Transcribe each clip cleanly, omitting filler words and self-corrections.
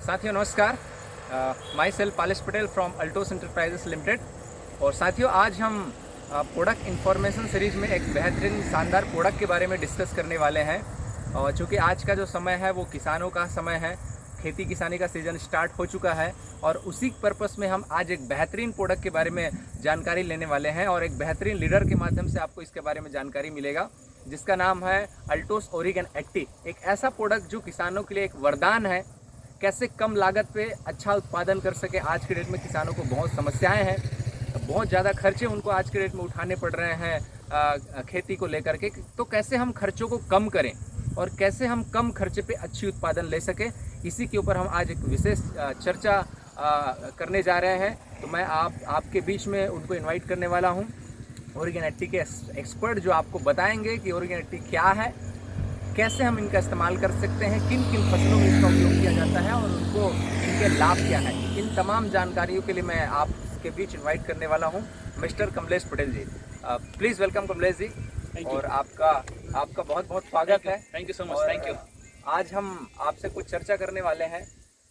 साथियों नमस्कार। My self polish Patel from Altos enterprises limited. और साथियों आज हम प्रोडक्ट इंफॉर्मेशन सीरीज में एक बेहतरीन शानदार प्रोडक्ट के बारे में डिस्कस करने वाले हैं। और चूँकि आज का जो समय है वो किसानों का समय है, खेती किसानी का सीज़न स्टार्ट हो चुका है और उसी पर्पस में हम आज एक बेहतरीन प्रोडक्ट के बारे में जानकारी लेने वाले हैं और एक बेहतरीन लीडर के माध्यम से आपको इसके बारे में जानकारी मिलेगा, जिसका नाम है अल्टोस ओरिगन एक्टिव। एक ऐसा प्रोडक्ट जो किसानों के लिए एक वरदान है। कैसे कम लागत पे अच्छा उत्पादन कर सके। आज के डेट में किसानों को बहुत समस्याएं हैं, बहुत ज़्यादा खर्चे उनको आज के डेट में उठाने पड़ रहे हैं खेती को लेकर के। तो कैसे हम खर्चों को कम करें और कैसे हम कम खर्चे पे अच्छी उत्पादन ले सके, इसी के ऊपर हम आज एक विशेष चर्चा करने जा रहे हैं। तो मैं आपके बीच में उनको इनवाइट करने वाला हूं, ओरिगन एक्टिव के एक्सपर्ट, जो आपको बताएंगे कि ओरिगन एक्टिव क्या है, कैसे हम इनका इस्तेमाल कर सकते हैं, किन किन फसलों में इसका उपयोग किया जाता है और उनको इनके लाभ क्या है। इन तमाम जानकारियों के लिए मैं आपके बीच इनवाइट करने वाला हूं mister Kamlesh Patel ji. Please welcome Kamlesh ji. और आपका बहुत बहुत स्वागत है। Thank you so much. Thank you. आज हम आपसे कुछ चर्चा करने वाले हैं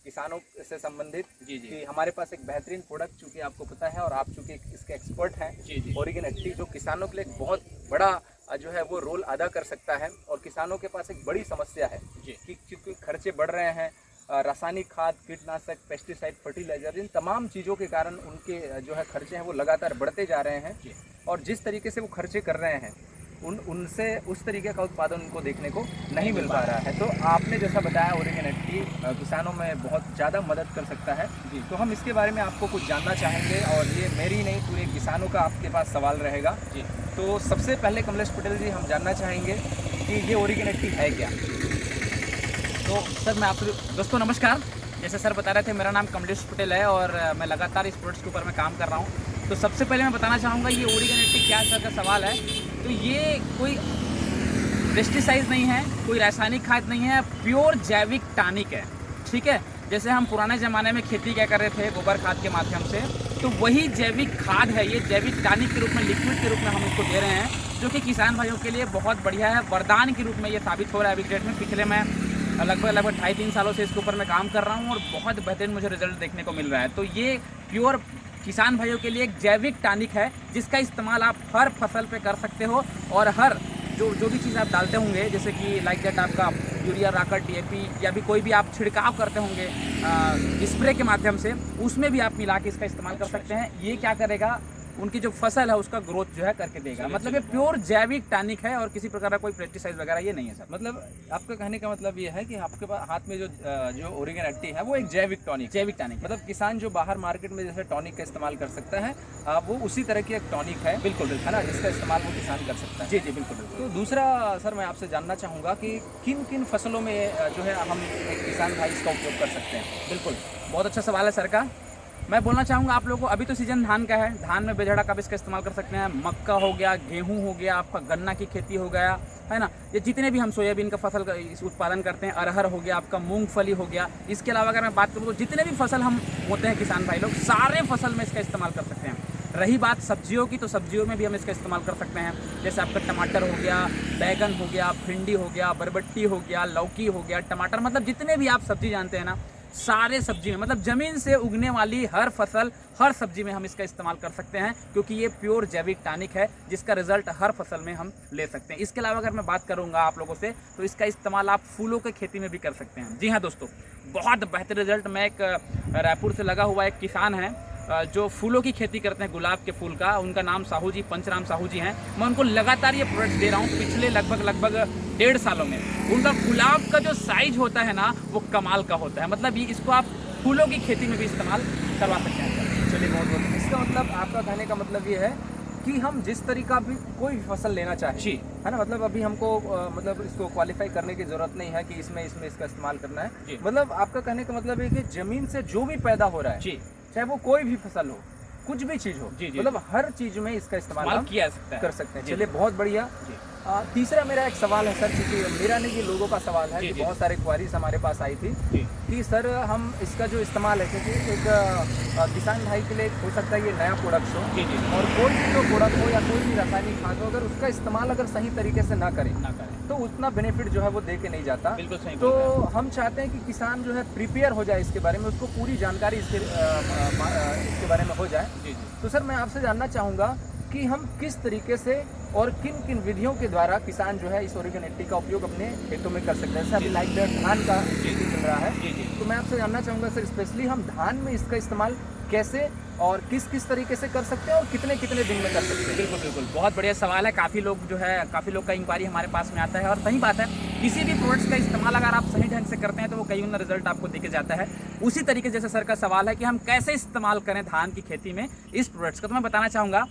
किसानों से संबंधित। जी। कि हमारे पास एक बेहतरीन प्रोडक्ट चूँकि आपको पता है और आप चूँकि इसके एक्सपर्ट हैं, जी। ओरिगन एक्टिव, जो किसानों के लिए एक बहुत बड़ा जो है वो रोल अदा कर सकता है। और किसानों के पास एक बड़ी समस्या है जी कि क्योंकि खर्चे बढ़ रहे हैं, रासायनिक खाद, कीटनाशक, पेस्टिसाइड, फर्टिलाइजर, इन तमाम चीज़ों के कारण उनके जो है खर्चे हैं वो लगातार बढ़ते जा रहे हैं। जी। और जिस तरीके से वो खर्चे कर रहे हैं उनसे उस तरीके का उत्पादन उनको देखने को नहीं मिल पा रहा है। तो आपने जैसा बताया ओरिगन एक्टिव किसानों में बहुत ज़्यादा मदद कर सकता है। जी। तो हम इसके बारे में आपको कुछ जानना चाहेंगे और ये मेरी नहीं पूरे किसानों का आपके पास सवाल रहेगा। जी। तो सबसे पहले कमलेश पटेल जी, हम जानना चाहेंगे कि ये ओरिगन एक्टिव है क्या। तो सर मैं आपसे दोस्तों नमस्कार। जैसे सर बता रहे थे, मेरा नाम कमलेश पटेल है और मैं लगातार इस प्रोडक्ट्स के ऊपर मैं काम कर रहा हूँ। तो सबसे पहले मैं बताना चाहूँगा ये ओरिगन एक्टिव क्या सर का सवाल है। तो ये कोई पेस्टिसाइड नहीं है, कोई रासायनिक खाद नहीं है, प्योर जैविक टॉनिक है। ठीक है, जैसे हम पुराने ज़माने में खेती क्या कर रहे थे गोबर खाद के माध्यम से, तो वही जैविक खाद है। ये जैविक टॉनिक के रूप में, लिक्विड के रूप में हम इसको दे रहे हैं, जो कि किसान भाइयों के लिए बहुत बढ़िया है। वरदान के रूप में ये साबित हो रहा है अभी डेट में। पिछले मैं लगभग 2.5-3 सालों से इसके ऊपर मैं काम कर रहा हूँ और बहुत बेहतरीन मुझे रिजल्ट देखने को मिल रहा है। तो ये प्योर किसान भाइयों के लिए एक जैविक टॉनिक है, जिसका इस्तेमाल आप हर फसल पे कर सकते हो। और हर जो भी चीज़ आप डालते होंगे, जैसे कि लाइक दैट आपका यूरिया, राकर, DAP या भी कोई भी आप छिड़काव करते होंगे स्प्रे के माध्यम से, उसमें भी आप मिला के इसका इस्तेमाल कर सकते हैं। ये क्या करेगा, उनकी जो फसल है उसका ग्रोथ जो है करके देगा। मतलब ये प्योर जैविक टॉनिक है और किसी प्रकार का कोई पेस्टिसाइड वगैरह ये नहीं है सर। मतलब आपका कहने का मतलब ये है कि आपके पास हाथ में जो ओरिगन एक्टिव है वो एक जैविक टॉनिक मतलब किसान जो बाहर मार्केट में जैसे टॉनिक का इस्तेमाल कर सकता है, वो उसी तरह की एक टॉनिक है। बिल्कुल है ना, जिसका इस्तेमाल वो किसान कर सकता है। जी बिल्कुल। तो दूसरा सर मैं आपसे जानना चाहूँगा कि किन किन फसलों में जो है हम एक किसान भाई इसका उपयोग कर सकते हैं। बिल्कुल, बहुत अच्छा सवाल है सर का। मैं बोलना चाहूँगा आप लोगों को, अभी तो सीजन धान का है, धान में बेझड़ा का भी इसका इस्तेमाल कर सकते हैं। मक्का हो गया, गेहूं हो गया, आपका गन्ना की खेती हो गया, है ना, ये जितने भी हम सोयाबीन का फसल का उत्पादन करते हैं, अरहर हो गया, आपका मूंगफली हो गया। इसके अलावा अगर मैं बात करूँ तो जितने भी फसल हम होते हैं किसान भाई लोग, सारे फसल में इसका इस्तेमाल कर सकते हैं। रही बात सब्जियों की, तो सब्जियों में भी हम इसका इस्तेमाल कर सकते हैं। जैसे आपका टमाटर हो गया, बैगन हो गया, भिंडी हो गया, बरबट्टी हो गया, लौकी हो गया, टमाटर, मतलब जितने भी आप सब्जी जानते हैं ना, सारे सब्जी में, मतलब ज़मीन से उगने वाली हर फसल, हर सब्जी में हम इसका इस्तेमाल कर सकते हैं, क्योंकि ये प्योर जैविक टॉनिक है, जिसका रिजल्ट हर फसल में हम ले सकते हैं। इसके अलावा अगर मैं बात करूंगा आप लोगों से, तो इसका इस्तेमाल आप फूलों की खेती में भी कर सकते हैं। जी हाँ दोस्तों, बहुत बेहतर रिजल्ट। मैं एक रायपुर से लगा हुआ एक किसान है जो फूलों की खेती करते हैं, गुलाब के फूल का। उनका नाम साहू जी, पंचराम साहू जी हैं। मैं उनको लगातार ये प्रोडक्ट दे रहा हूँ पिछले लगभग 1.5 सालों में। उनका गुलाब का जो साइज होता है ना, वो कमाल का होता है। मतलब ये इसको आप फूलों की खेती में भी इस्तेमाल करवा सकते हैं। चलिए, बहुत बहुत इसका मतलब, आपका कहने का मतलब ये है कि हम जिस तरीका भी कोई भी फसल लेना चाहें, जी, है ना, मतलब अभी हमको मतलब इसको क्वालिफाई करने की जरूरत नहीं है कि इसमें इसका इस्तेमाल करना है। जी। मतलब आपका कहने का मतलब है कि जमीन से जो भी पैदा हो रहा है, जी, चाहे वो कोई भी फसल हो, कुछ भी चीज हो, जी, मतलब हर चीज में इसका इस्तेमाल हम किया सकता है, कर सकते हैं। जी। चलिए, बहुत बढ़िया। जी। तीसरा मेरा एक सवाल है सर, क्योंकि मेरा नहीं, ये लोगों का सवाल है जी, कि जी। बहुत सारे क्वारीज हमारे पास आई थी जी। कि सर हम इसका जो इस्तेमाल है, क्योंकि एक किसान भाई के लिए हो सकता है ये नया प्रोडक्ट हो, जी। और कोई भी जो प्रोडक्ट हो या कोई भी रासायनिक खाद हो, अगर उसका इस्तेमाल अगर सही तरीके से ना करें तो उतना बेनिफिट जो है वो दे के नहीं जाता। बिल्कुल सही तो बोल रहे हैं हम चाहते हैं कि किसान जो है प्रिपेयर हो जाए इसके बारे में, उसको पूरी जानकारी इसके बारे में हो जाए। जी जी तो सर मैं आपसे जानना चाहूँगा कि हम किस तरीके से और किन किन विधियों के द्वारा किसान जो है इस ओरिगन 80 का उपयोग अपने खेतों में कर सकते हैं। जैसे अभी लाइक दैट धान का खेती चल रहा है, जी जी तो मैं आपसे जानना चाहूँगा सर स्पेशली हम धान में इसका इस्तेमाल कैसे और किस किस तरीके से कर सकते हैं और कितने कितने दिन में कर सकते हैं। बिल्कुल बिल्कुल, बहुत बढ़िया सवाल है। काफ़ी लोग जो है, काफ़ी लोग का इंक्वायरी हमारे पास में आता है, और सही बात है, किसी भी प्रोडक्ट्स का इस्तेमाल अगर आप सही ढंग से करते हैं तो वो कई गुना रिजल्ट आपको देके जाता है। उसी तरीके से जैसे सर का सवाल है कि हम कैसे इस्तेमाल करें धान की खेती में इस प्रोडक्ट्स का, तो मैं बताना चाहूँगा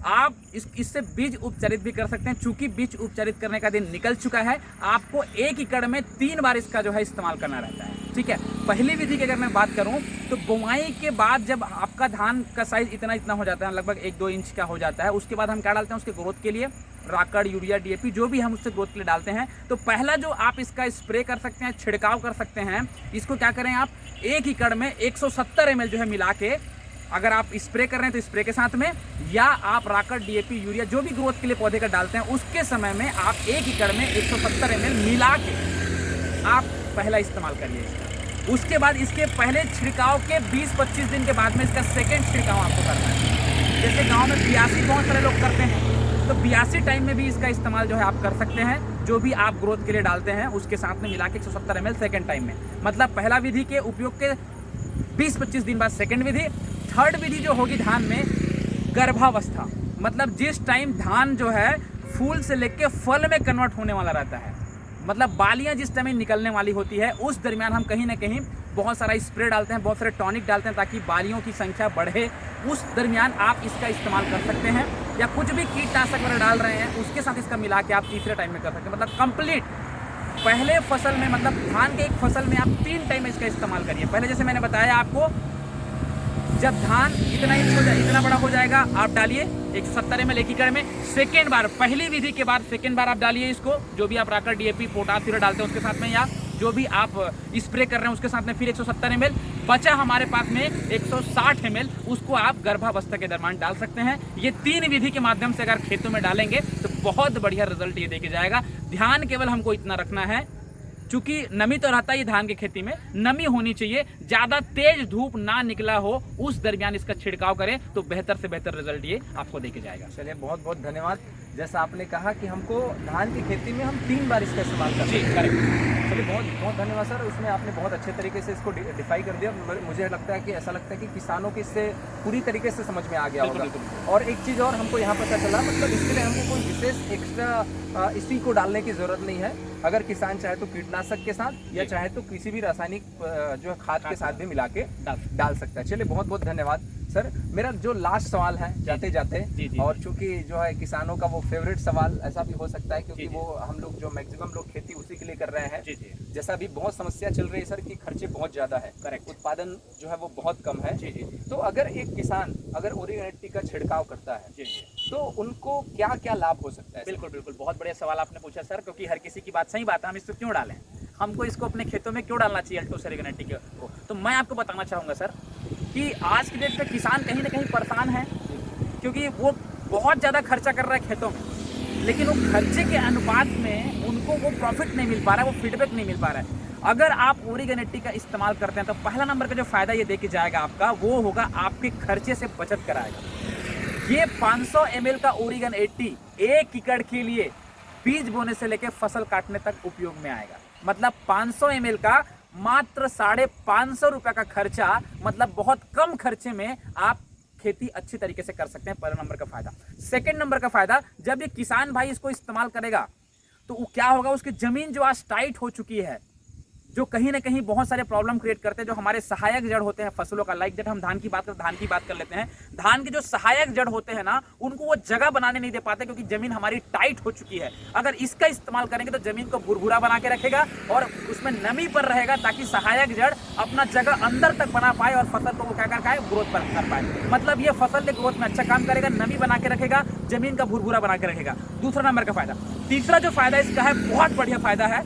आप इससे बीज उपचारित भी कर सकते हैं। चूंकि बीज उपचारित करने का दिन निकल चुका है, आपको 1 एकड़ में 3 बार इसका जो है इस्तेमाल करना रहता है। ठीक है, पहली विधि की अगर मैं बात करूं तो बुआई के बाद जब आपका धान का साइज इतना इतना हो जाता है, लगभग 1-2 इंच का हो जाता है, उसके बाद हम क्या डालते हैं उसके ग्रोथ के लिए, राकड़, यूरिया, डीएपी, जो भी हम उससे ग्रोथ के लिए डालते हैं। तो पहला जो आप इसका स्प्रे कर सकते हैं, छिड़काव कर सकते हैं, इसको क्या करें आप 1 एकड़ में 170 ml जो है मिला के, अगर आप स्प्रे कर रहे हैं तो स्प्रे के साथ में, या आप राकड़, डीएपी, यूरिया जो भी ग्रोथ के लिए पौधे का डालते हैं उसके समय में आप 1 एकड़ में 170 ml मिला के आप पहला इस्तेमाल करिए इसका। उसके बाद इसके पहले छिड़काव के 20-25 दिन के बाद में इसका सेकेंड छिड़काव आपको करना है। जैसे गाँव में 82 बहुत सारे लोग करते हैं, तो 82 टाइम में भी इसका इस्तेमाल जो है आप कर सकते हैं। जो भी आप ग्रोथ के लिए डालते हैं उसके साथ में मिला के 170 ml सेकेंड टाइम में, मतलब पहला विधि के उपयोग के 20-25 दिन बाद सेकेंड विधि। थर्ड विधि जो होगी धान में, गर्भावस्था, मतलब जिस टाइम धान जो है फूल से लेके फल में कन्वर्ट होने वाला रहता है, मतलब बालियां जिस टाइम निकलने वाली होती है, उस दरमियान हम कहीं ना कहीं बहुत सारा स्प्रे डालते हैं, बहुत सारे टॉनिक डालते हैं ताकि बालियों की संख्या बढ़े। उस दरमियान आप इसका इस्तेमाल कर सकते हैं, या कुछ भी कीटनाशक वगैरह डाल रहे हैं उसके साथ इसका मिला के आप तीसरे टाइम में कर सकते हैं। मतलब कंप्लीट पहले फसल में, मतलब धान के एक फसल में आप 3 टाइम इसका इस्तेमाल करिए। पहले जैसे मैंने बताया आपको, जब धान इतना बड़ा हो जाएगा आप डालिए 170 ml 1 एकड़ में। सेकेंड बार, पहली विधि के बाद सेकेंड बार आप डालिए इसको, जो भी आप राकड़, डीएपी, पोटाश डालते हैं उसके साथ में, या जो भी आप स्प्रे कर रहे हैं उसके साथ में, फिर 170 ml। बचा हमारे पास में 160 ml, उसको आप गर्भावस्था के दरमियान डाल सकते हैं। ये 3 विधि के माध्यम से अगर खेतों में डालेंगे तो बहुत बढ़िया रिजल्ट ये देके जाएगा। ध्यान केवल हमको इतना रखना है, चूंकि नमी तो रहता ही धान की खेती में, नमी होनी चाहिए, ज्यादा तेज धूप ना निकला हो, उस दरमियान इसका छिड़काव करें तो बेहतर से बेहतर रिजल्ट ये आपको देके जाएगा। चलिए बहुत बहुत धन्यवाद। जैसा आपने कहा कि हमको धान की खेती में हम 3 बार इसका इस्तेमाल करते हैं। जी करेक्ट। चलिए बहुत बहुत धन्यवाद सर, उसमें आपने बहुत अच्छे तरीके से इसको डिफाई कर दिया। मुझे लगता है कि ऐसा लगता है कि किसानों को इससे पूरी तरीके से समझ में आ गया होगा। और एक चीज़ और हमको यहाँ पता चला, मतलब इसके लिए हमको कोई विशेष एक्स्ट्रा इसी को डालने की ज़रूरत नहीं है। अगर किसान चाहे तो कीटनाशक के साथ, या चाहे तो किसी भी रासायनिक जो है खाद के साथ भी मिला के डाल सकता है। चलिए बहुत बहुत धन्यवाद सर। मेरा जो लास्ट सवाल है जाते जाते, और चूंकि जो है किसानों का वो फेवरेट सवाल ऐसा भी हो सकता है, क्योंकि वो हम लोग जो मैक्सिमम लोग खेती उसी के लिए कर रहे हैं। जैसा भी बहुत समस्या चल रही है सर कि खर्चे बहुत ज़्यादा है, करेक्ट, उत्पादन जो है वो बहुत कम है। तो अगर एक किसान अगर ओरिगन 80 का छिड़काव करता है तो उनको क्या क्या लाभ हो सकता है? बिल्कुल बिल्कुल, बहुत बढ़िया सवाल आपने पूछा सर, क्योंकि हर किसी की बात सही बात है, हम इसको क्यों डालें, हमको इसको अपने खेतों में क्यों डालना चाहिए अल्टोस ओरिगन 80 को। तो मैं आपको बताना चाहूँगा सर कि आज की डेट में किसान कहीं ना कहीं परेशान है, क्योंकि वो बहुत ज़्यादा खर्चा कर रहा है खेतों में, लेकिन वो खर्चे के अनुपात में उनको वो प्रॉफिट नहीं मिल पा रहा है, वो फीडबैक नहीं मिल पा रहा है। अगर आप ओरिगन 80 का इस्तेमाल करते हैं तो पहला नंबर का जो फायदा ये देके जाएगा आपका, वो होगा आपके खर्चे से बचत कराएगा। ये 500 ml का ओरिगन 80 1 एकड़ के लिए बीज बोने से लेकर फसल काटने तक उपयोग में आएगा। मतलब 500 ml का मात्र 550 रुपये का खर्चा, मतलब बहुत कम खर्चे में आप खेती अच्छी तरीके से कर सकते हैं। पहला नंबर का फायदा। सेकंड नंबर का फायदा, जब ये किसान भाई इसको इस्तेमाल करेगा तो वो क्या होगा, उसकी जमीन जो आज टाइट हो चुकी है, जो कहीं ना कहीं बहुत सारे प्रॉब्लम क्रिएट करते हैं, जो हमारे सहायक जड़ होते हैं फसलों का, लाइक दैट हम धान की बात कर लेते हैं। धान के जो सहायक जड़ होते हैं ना, उनको वो जगह बनाने नहीं दे पाते, क्योंकि जमीन हमारी टाइट हो चुकी है। अगर इसका इस्तेमाल करेंगे तो जमीन को भुरभुरा बना के रखेगा और उसमें नमी पर रहेगा, ताकि सहायक जड़ अपना जगह अंदर तक बना पाए और फसल को वो क्या कर पाए, ग्रोथ कर पाए। मतलब ये फसल के ग्रोथ में अच्छा काम करेगा, नमी बना के रखेगा, जमीन का भुरभुरा बना के रखेगा। दूसरा नंबर का फायदा। तीसरा जो फायदा इसका है, बहुत बढ़िया फायदा है,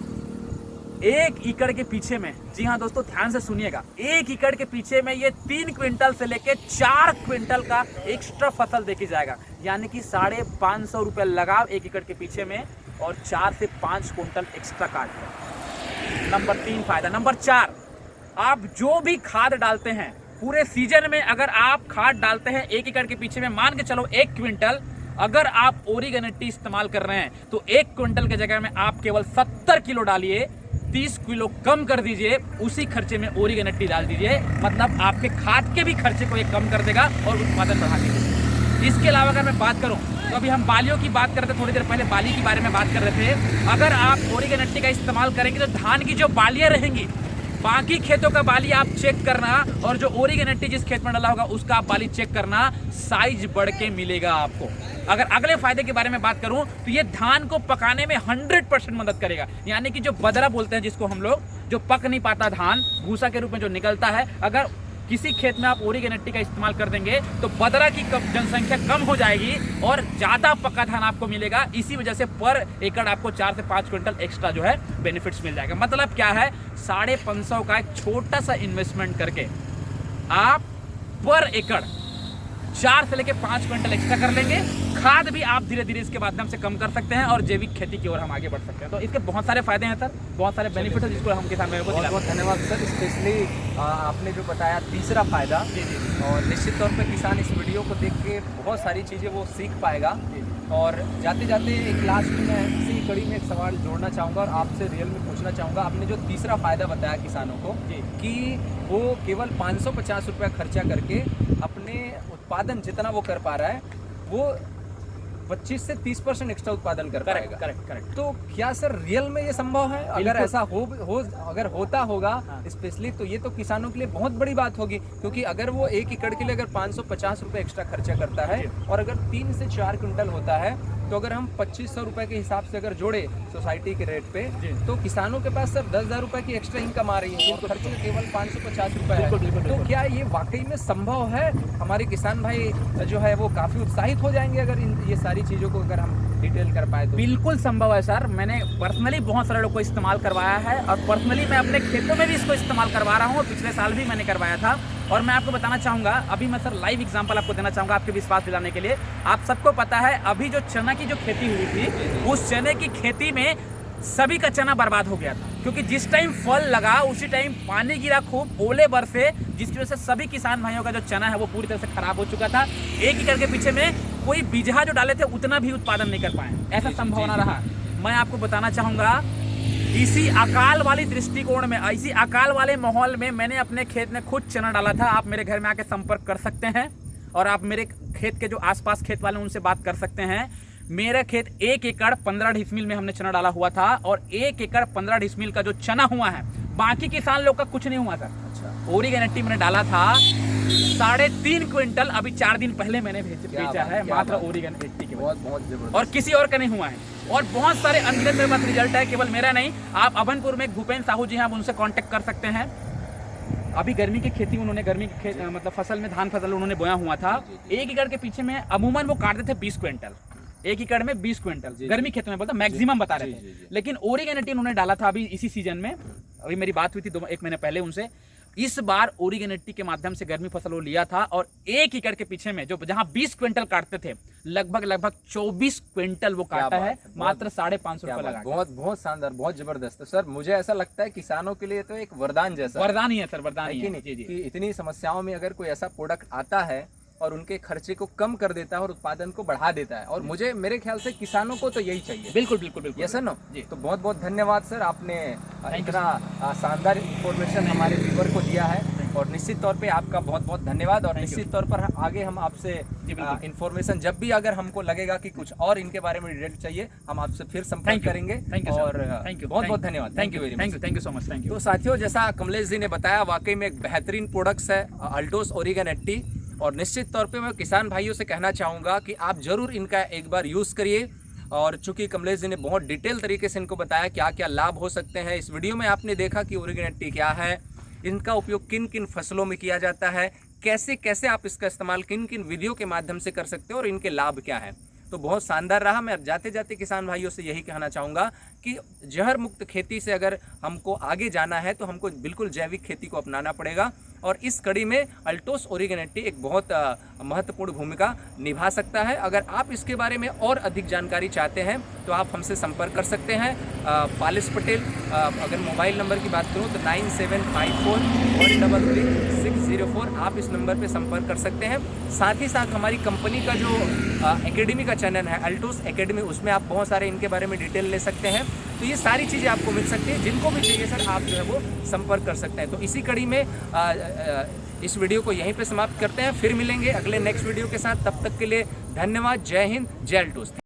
1 एकड़ के पीछे में, जी हाँ दोस्तों ध्यान से सुनिएगा, 1 एकड़ के पीछे में ये 3 क्विंटल से लेके 4 क्विंटल का एक्स्ट्रा फसल देखी जाएगा। यानी कि 550 रुपये लगाव 1 एकड़ के पीछे में और 4 से 5 क्विंटल एक्स्ट्रा काटते हैं। नंबर 3 फायदा। नंबर 4, आप जो भी खाद डालते हैं पूरे सीजन में, अगर आप खाद डालते हैं 1 एकड़ के पीछे में, मान के चलो 1 क्विंटल, अगर आप ओरिगेनेटी इस्तेमाल कर रहे हैं तो 1 क्विंटल के जगह में आप केवल 70 किलो डालिए, 30 किलो कम कर दीजिए, उसी खर्चे में ओरिगेनेटी डाल दीजिए, मतलब आपके खाद के भी खर्चे को ये कम कर देगा और उत्पादन बढ़ा देगा। इसके अलावा अगर मैं बात करूं तो अभी हम बालियों की बात कर रहे थे, थोड़ी देर पहले बाली के बारे में बात कर रहे थे। अगर आप ओरिगेनेटी का इस्तेमाल करेंगे तो धान की जो बालियां रहेंगी, बाकी खेतों का बाली आप चेक करना, और जो ओरिगेनेटी जिस खेत में डाला होगा उसका आप बाली चेक करना, साइज बढ़ के मिलेगा आपको। अगर अगले फायदे के बारे में बात करूं तो ये धान को पकाने में 100% मदद करेगा। यानी कि जो बदरा बोलते हैं जिसको हम लोग, जो पक नहीं पाता धान, भूसा के रूप में जो निकलता है, अगर किसी खेत में आप ओरिगेनेटी का इस्तेमाल कर देंगे तो बदरा की जनसंख्या कम हो जाएगी और ज़्यादा पका धान आपको मिलेगा। इसी वजह से पर एकड़ आपको 4 से 5 क्विंटल एक्स्ट्रा जो है बेनिफिट्स मिल जाएगा। मतलब क्या है, 550 का एक छोटा सा इन्वेस्टमेंट करके आप पर एकड़ 4 से लेके 5 क्विंटल एक्स्ट्रा कर लेंगे। खाद भी आप धीरे धीरे इसके माध्यम से कम कर सकते हैं और जैविक खेती की ओर हम आगे बढ़ सकते हैं। तो इसके बहुत सारे फायदे हैं सर, बहुत सारे बेनिफिट है जिसको हम किसान भाइयों को बहुत बहुत धन्यवाद सर। स्पेशली आपने जो बताया तीसरा फायदा, और निश्चित तौर पे किसान इस वीडियो को देख के बहुत सारी चीज़ें वो सीख पाएगा। और जाते जाते एक लास्ट में मैं इसी कड़ी में एक सवाल जोड़ना चाहूँगा और आपसे रियल में पूछना चाहूँगा। आपने जो तीसरा फायदा बताया किसानों को कि वो केवल 550 रुपया खर्चा करके अपने उत्पादन जितना वो कर पा रहा है वो 25 से 30% एक्स्ट्रा उत्पादन कर पाएगा। करेक्ट। तो क्या सर रियल में ये संभव है? अगर ऐसा अगर होता होगा स्पेशली, तो ये तो किसानों के लिए बहुत बड़ी बात होगी, क्योंकि अगर वो 1 एकड़ के लिए अगर 550 रुपये एक्स्ट्रा खर्चा करता है और अगर 3 से 4 क्विंटल होता है, तो अगर हम 2500 रुपये के हिसाब से अगर जोड़े सोसाइटी के रेट पे, तो किसानों के पास सर 10,000 रुपये की एक्स्ट्रा इनकम आ रही है और खर्च केवल 550 रुपये है। तो क्या ये वाकई में संभव है? हमारे किसान भाई जो है वो काफ़ी उत्साहित हो जाएंगे अगर ये सारी चीज़ों को अगर हम डिटेल कर पाए तो। बिल्कुल संभव है सर। मैंने पर्सनली बहुत सारे लोगों को इस्तेमाल करवाया है और पर्सनली मैं अपने खेतों में भी इसको इस्तेमाल करवा रहा हूँ और पिछले साल भी मैंने करवाया था। और मैं आपको बताना चाहूँगा, अभी मैं सर लाइव एग्जांपल आपको देना चाहूँगा आपके विश्वास दिलाने के लिए। आप सबको पता है अभी जो चना की जो खेती हुई थी, उस चने की खेती में सभी का चना बर्बाद हो गया था, क्योंकि जिस टाइम फल लगा उसी टाइम पानी गिरा खूब, ओले बरसे, जिसकी वजह से सभी किसान भाइयों का जो चना है वो पूरी तरह से खराब हो चुका था। 1 एकड़ के पीछे में कोई बीजहा जो डाले थे उतना भी उत्पादन नहीं कर पाए, ऐसा संभावना रहा। मैं आपको बताना चाहूँगा, इसी अकाल वाली दृष्टिकोण में, इसी अकाल वाले माहौल में मैंने अपने खेत में खुद चना डाला था। आप मेरे घर में आके संपर्क कर सकते हैं और आप मेरे खेत के जो आसपास खेत वाले उनसे बात कर सकते हैं। मेरा खेत 1 एकड़ 15 डिसमिल में हमने चना डाला हुआ था और 1 एकड़ 15 डिसमिल का जो चना हुआ है, बाकी किसान लोग का कुछ नहीं हुआ सर। अच्छा। ओरिगेनेटी मैंने डाला था 3.5 क्विंटल, अभी 4 दिन पहले मैंने बेचा है मात्र ओरिगेनेटी के। बहुत जबरदस्त। और किसी और का नहीं हुआ है। और बहुत सारे अनगिनत मेरे पास रिजल्ट है, केवल मेरा नहीं। आप अभनपुर में भूपेंद्र साहू जी हैं, आप उनसे कांटेक्ट कर सकते हैं। अभी गर्मी की खेती उन्होंने, गर्मी की मतलब फसल में धान फसल उन्होंने बोया हुआ था। 1 एकड़ के पीछे में अमूमन वो काटते थे 20 क्विंटल, 1 एकड़ में 20 क्विंटल गर्मी खेतों में बोलता मैक्सिमम बता रहे थे। लेकिन ओरिगेनेटी उन्होंने डाला था अभी इसी सीजन में, अभी मेरी बात हुई थी 1 महीने पहले उनसे। इस बार ओरिगेनेटी के माध्यम से गर्मी फसल वो लिया था और 1 एकड़ के पीछे में जो जहां 20 क्विंटल काटते थे, लगभग 24 क्विंटल वो काटा है मात्र 550 रुपए लगा। बहुत शानदार, बहुत जबरदस्त। सर मुझे ऐसा लगता है किसानों के लिए तो एक वरदान जैसा, वरदान ही है सर, वरदान ही है कि इतनी समस्याओं में अगर कोई ऐसा प्रोडक्ट आता है और उनके खर्चे को कम कर देता है और उत्पादन को बढ़ा देता है, और मुझे मेरे ख्याल से किसानों को तो यही चाहिए। बिल्कुल यस सर, नो जी। तो बहुत बहुत धन्यवाद सर, आपने इतना शानदार इंफॉर्मेशन हमारे व्यूअर को दिया है और निश्चित तौर पे आपका बहुत बहुत धन्यवाद। और निश्चित तौर पर आगे हम आपसे इंफॉर्मेशन जब भी अगर हमको लगेगा कि कुछ और इनके बारे में डिटेल चाहिए, हम आपसे फिर संपर्क करेंगे। और बहुत बहुत धन्यवाद। Thank you very much. Thank you so much. Thank you. तो साथियों, जैसा कमलेश जी ने बताया, वाकई में एक बेहतरीन प्रोडक्ट्स है अल्टोस ओरिगेनेटी, और निश्चित तौर पे मैं किसान भाइयों से कहना चाहूँगा कि आप ज़रूर इनका एक बार यूज़ करिए। और चूंकि कमलेश जी ने बहुत डिटेल तरीके से इनको बताया क्या क्या लाभ हो सकते हैं, इस वीडियो में आपने देखा कि ओरिगेनेटी क्या है, इनका उपयोग किन किन फसलों में किया जाता है, कैसे कैसे आप इसका इस्तेमाल किन किन विधियों के माध्यम से कर सकते हो और इनके लाभ क्या है। तो बहुत शानदार रहा। मैं जाते जाते किसान भाइयों से यही कहना चाहूँगा कि जहर मुक्त खेती से अगर हमको आगे जाना है तो हमको बिल्कुल जैविक खेती को अपनाना पड़ेगा। और इस कड़ी में अल्टोस ओरिगेनेटी एक बहुत महत्वपूर्ण भूमिका निभा सकता है। अगर आप इसके बारे में और अधिक जानकारी चाहते हैं तो आप हमसे संपर्क कर सकते हैं। पालिश पटेल, अगर मोबाइल नंबर की बात करूं तो 9754133604, आप इस नंबर पे संपर्क कर सकते हैं। साथ ही साथ हमारी कंपनी का जो एकेडमी का चैनल है अल्टोस एकेडमी, उसमें आप बहुत सारे इनके बारे में डिटेल ले सकते हैं। तो ये सारी चीज़ें आपको मिल सकती है, जिनको भी चाहिए सर आप जो है वो संपर्क कर सकते हैं। तो इसी कड़ी में इस वीडियो को यहीं पे समाप्त करते हैं, फिर मिलेंगे अगले नेक्स्ट वीडियो के साथ। तब तक के लिए धन्यवाद। जय हिंद, जय अल्टोस।